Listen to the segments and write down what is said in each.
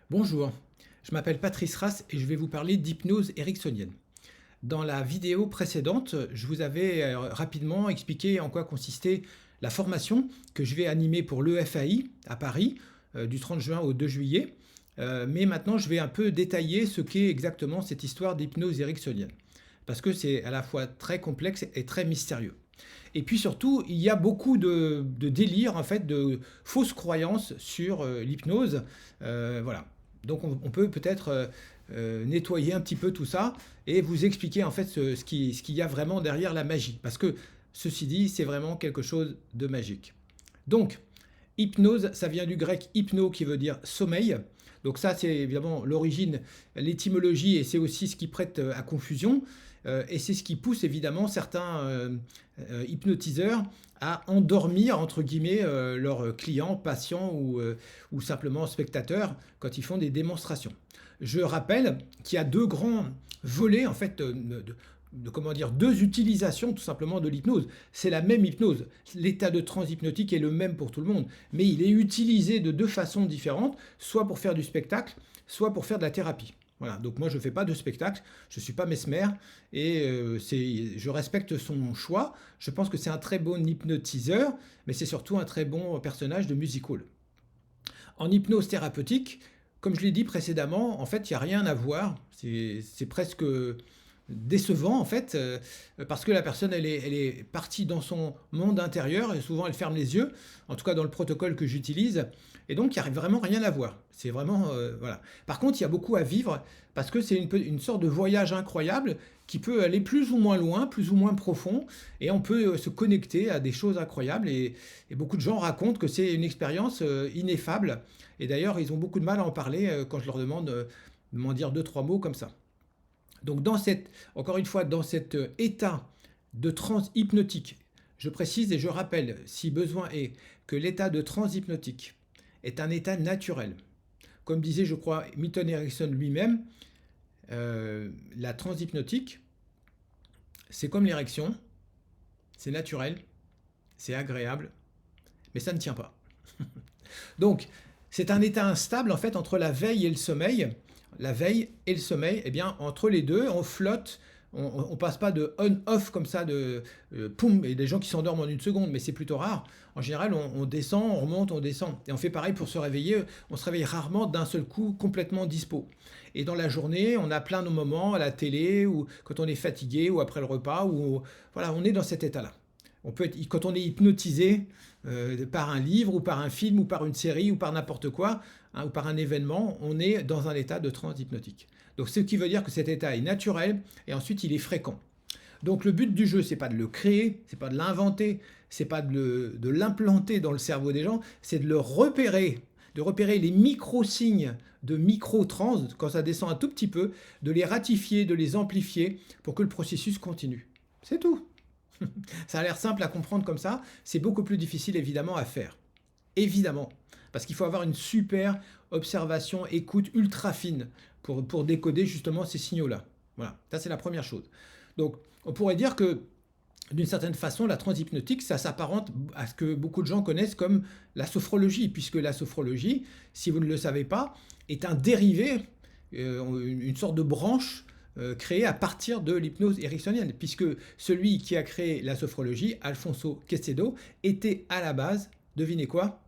Bonjour, je m'appelle Patrice Rass et je vais vous parler d'hypnose ericksonienne. Dans la vidéo précédente, je vous avais rapidement expliqué en quoi consistait la formation que je vais animer pour l'EFAI à Paris du 30 juin au 2 juillet. Mais maintenant, je vais un peu détailler ce qu'est exactement cette histoire d'hypnose ericksonienne. Parce que c'est à la fois très complexe et très mystérieux. Et puis surtout, il y a beaucoup de délires, en fait, de fausses croyances sur l'hypnose. Voilà. Donc on peut peut-être nettoyer un petit peu tout ça et vous expliquer en fait ce qu'il y a vraiment derrière la magie. Parce que ceci dit, c'est vraiment quelque chose de magique. Donc, hypnose, ça vient du grec hypno qui veut dire sommeil. Donc ça, c'est évidemment l'origine, l'étymologie, et c'est aussi ce qui prête à confusion. Et c'est ce qui pousse évidemment certains hypnotiseurs à endormir, entre guillemets, leurs clients, patients ou simplement spectateurs quand ils font des démonstrations. Je rappelle qu'il y a deux grands volets, en fait, comment dire, deux utilisations tout simplement de l'hypnose. C'est la même hypnose. L'état de transe hypnotique est le même pour tout le monde, mais il est utilisé de deux façons différentes, soit pour faire du spectacle, soit pour faire de la thérapie. Voilà, donc moi je ne fais pas de spectacle, je ne suis pas mesmer et je respecte son choix. Je pense que c'est un très bon hypnotiseur, mais c'est surtout un très bon personnage de musical. En hypnose thérapeutique, comme je l'ai dit précédemment, en fait il n'y a rien à voir, c'est presque décevant en fait, parce que la personne elle est partie dans son monde intérieur et souvent elle ferme les yeux, en tout cas dans le protocole que j'utilise, et donc il n'y a vraiment rien à voir. C'est vraiment voilà. Par contre, il y a beaucoup à vivre parce que c'est une sorte de voyage incroyable qui peut aller plus ou moins loin, plus ou moins profond, et on peut se connecter à des choses incroyables. Et beaucoup de gens racontent que c'est une expérience ineffable. Et d'ailleurs, ils ont beaucoup de mal à en parler quand je leur demande de m'en dire deux, trois mots comme ça. Donc encore une fois, dans cet état de transe hypnotique, je précise et je rappelle, si besoin est, que l'état de transe hypnotique est un état naturel. Comme disait, je crois, Milton Erickson lui-même, la transe hypnotique, c'est comme l'érection, c'est naturel, c'est agréable, mais ça ne tient pas. Donc, c'est un état instable en fait entre la veille et le sommeil. La veille et le sommeil, eh bien, entre les deux, on flotte. On passe pas de on-off comme ça, de poum, et des gens qui s'endorment en une seconde, mais c'est plutôt rare. En général, on descend, on remonte, on descend. Et on fait pareil pour se réveiller. On se réveille rarement d'un seul coup, complètement dispo. Et dans la journée, on a plein de moments à la télé, ou quand on est fatigué, ou après le repas, ou voilà, on est dans cet état-là. Quand on est hypnotisé par un livre ou par un film ou par une série ou par n'importe quoi, hein, ou par un événement, on est dans un état de transe hypnotique. Donc ce qui veut dire que cet état est naturel et ensuite il est fréquent. Donc le but du jeu, c'est pas de le créer, c'est pas de l'inventer, c'est pas de l'implanter dans le cerveau des gens, c'est de repérer les micro-signes de micro-trans, quand ça descend un tout petit peu, de les ratifier, de les amplifier pour que le processus continue. C'est tout. Ça a l'air simple à comprendre comme ça, c'est beaucoup plus difficile évidemment à faire. Évidemment, parce qu'il faut avoir une super observation, écoute ultra fine pour décoder justement ces signaux-là. Voilà, ça c'est la première chose. Donc on pourrait dire que d'une certaine façon, la transe hypnotique, ça s'apparente à ce que beaucoup de gens connaissent comme la sophrologie, puisque la sophrologie, si vous ne le savez pas, est un dérivé, une sorte de branche créée à partir de l'hypnose ericksonienne, puisque celui qui a créé la sophrologie, Alfonso Quecedo, était à la base, devinez quoi,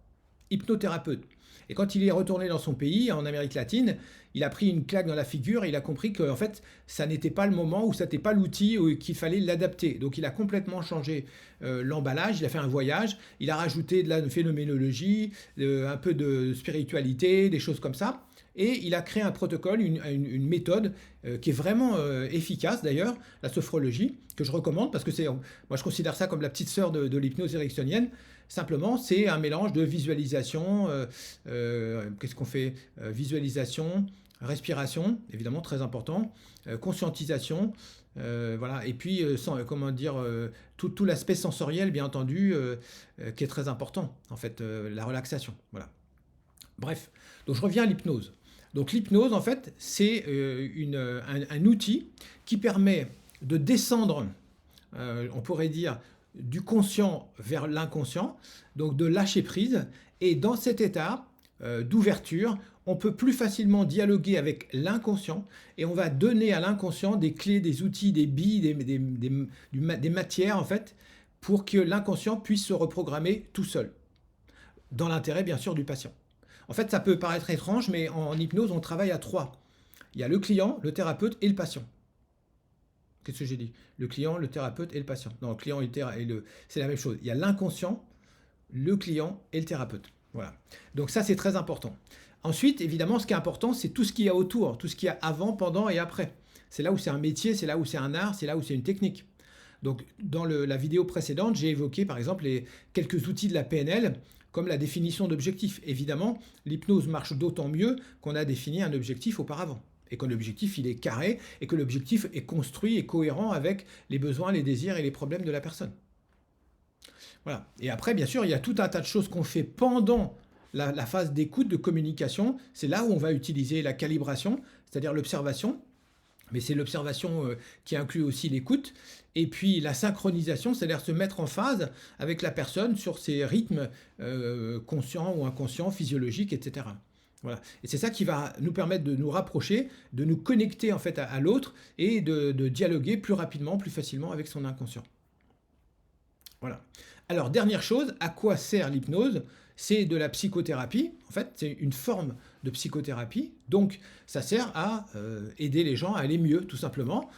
hypnothérapeute. Et quand il est retourné dans son pays, en Amérique latine, il a pris une claque dans la figure et il a compris que en fait, ça n'était pas le moment ou ça n'était pas l'outil qu'il fallait l'adapter. Donc il a complètement changé l'emballage, il a fait un voyage, il a rajouté de la phénoménologie, un peu de spiritualité, des choses comme ça. Et il a créé un protocole, une méthode qui est vraiment efficace d'ailleurs, la sophrologie, que je recommande parce que moi je considère ça comme la petite sœur de l'hypnose ericksonienne. Simplement, c'est un mélange de visualisation, qu'est-ce qu'on fait visualisation, respiration, évidemment très important, conscientisation, voilà, et puis comment dire, tout l'aspect sensoriel, bien entendu, qui est très important, en fait, la relaxation, voilà. Bref, donc je reviens à l'hypnose. Donc l'hypnose, en fait, c'est un outil qui permet de descendre, on pourrait dire, du conscient vers l'inconscient, donc de lâcher prise. Et dans cet état, d'ouverture, on peut plus facilement dialoguer avec l'inconscient et on va donner à l'inconscient des clés, des outils, des billes, des matières en fait, pour que l'inconscient puisse se reprogrammer tout seul, dans l'intérêt bien sûr du patient. En fait, ça peut paraître étrange, mais en hypnose, on travaille à trois. Il y a le client, le thérapeute et le patient. Qu'est-ce que j'ai dit? Le client, le thérapeute et le patient. Non, le client c'est la même chose. Il y a l'inconscient, le client et le thérapeute. Voilà. Donc ça, c'est très important. Ensuite, évidemment, ce qui est important, c'est tout ce qu'il y a autour, tout ce qu'il y a avant, pendant et après. C'est là où c'est un métier, c'est là où c'est un art, c'est là où c'est une technique. Donc, dans la vidéo précédente, j'ai évoqué par exemple quelques outils de la PNL, comme la définition d'objectifs. Évidemment, l'hypnose marche d'autant mieux qu'on a défini un objectif auparavant, et que l'objectif il est carré, et que l'objectif est construit et cohérent avec les besoins, les désirs et les problèmes de la personne. Voilà. Et après, bien sûr, il y a tout un tas de choses qu'on fait pendant la phase d'écoute, de communication. C'est là où on va utiliser la calibration, c'est-à-dire l'observation, mais c'est l'observation qui inclut aussi l'écoute, et puis la synchronisation, c'est-à-dire se mettre en phase avec la personne sur ses rythmes conscients ou inconscients, physiologiques, etc. Voilà. Et c'est ça qui va nous permettre de nous rapprocher, de nous connecter en fait à l'autre et de dialoguer plus rapidement, plus facilement avec son inconscient. Voilà. Alors, dernière chose, à quoi sert l'hypnose? C'est de la psychothérapie. En fait, c'est une forme de psychothérapie. Donc, ça sert à aider les gens à aller mieux, tout simplement.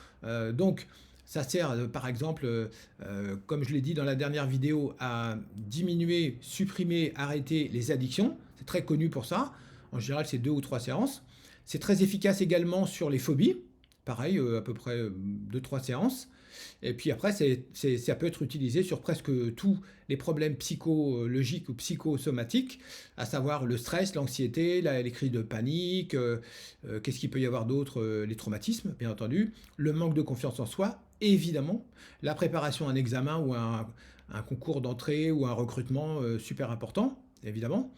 Donc, ça sert, par exemple, comme je l'ai dit dans la dernière vidéo, à diminuer, supprimer, arrêter les addictions. C'est très connu pour ça. En général, c'est 2 ou 3 séances. C'est très efficace également sur les phobies. Pareil, à peu près 2-3 séances. Et puis après, ça peut être utilisé sur presque tous les problèmes psychologiques ou psychosomatiques, à savoir le stress, l'anxiété, les crises de panique, qu'est-ce qu'il peut y avoir d'autre, les traumatismes, bien entendu, le manque de confiance en soi, évidemment, la préparation à un examen ou à un concours d'entrée ou un recrutement super important, évidemment.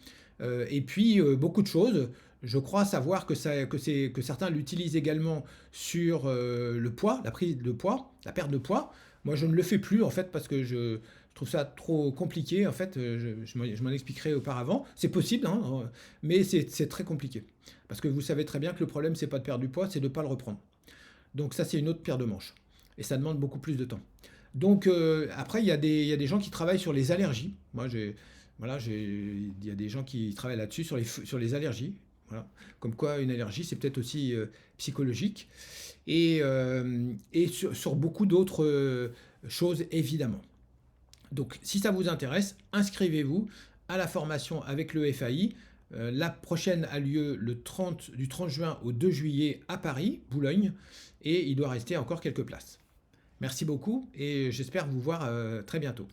Et puis beaucoup de choses. Je crois savoir que certains l'utilisent également sur le poids, la prise de poids, la perte de poids. Moi, je ne le fais plus en fait parce que je trouve ça trop compliqué. En fait, je m'en expliquerai auparavant. C'est possible, hein, mais c'est très compliqué. Parce que vous savez très bien que le problème, c'est pas de perdre du poids, c'est de ne pas le reprendre. Donc ça, c'est une autre pierre de manche. Et ça demande beaucoup plus de temps. Donc après, il y a des gens qui travaillent sur les allergies. Voilà, il y a des gens qui travaillent là-dessus, sur les allergies. Voilà. Comme quoi, une allergie, c'est peut-être aussi psychologique. Et sur beaucoup d'autres choses, évidemment. Donc, si ça vous intéresse, inscrivez-vous à la formation avec le FAI. La prochaine a lieu du 30 juin au 2 juillet à Paris, Boulogne, et il doit rester encore quelques places. Merci beaucoup et j'espère vous voir très bientôt.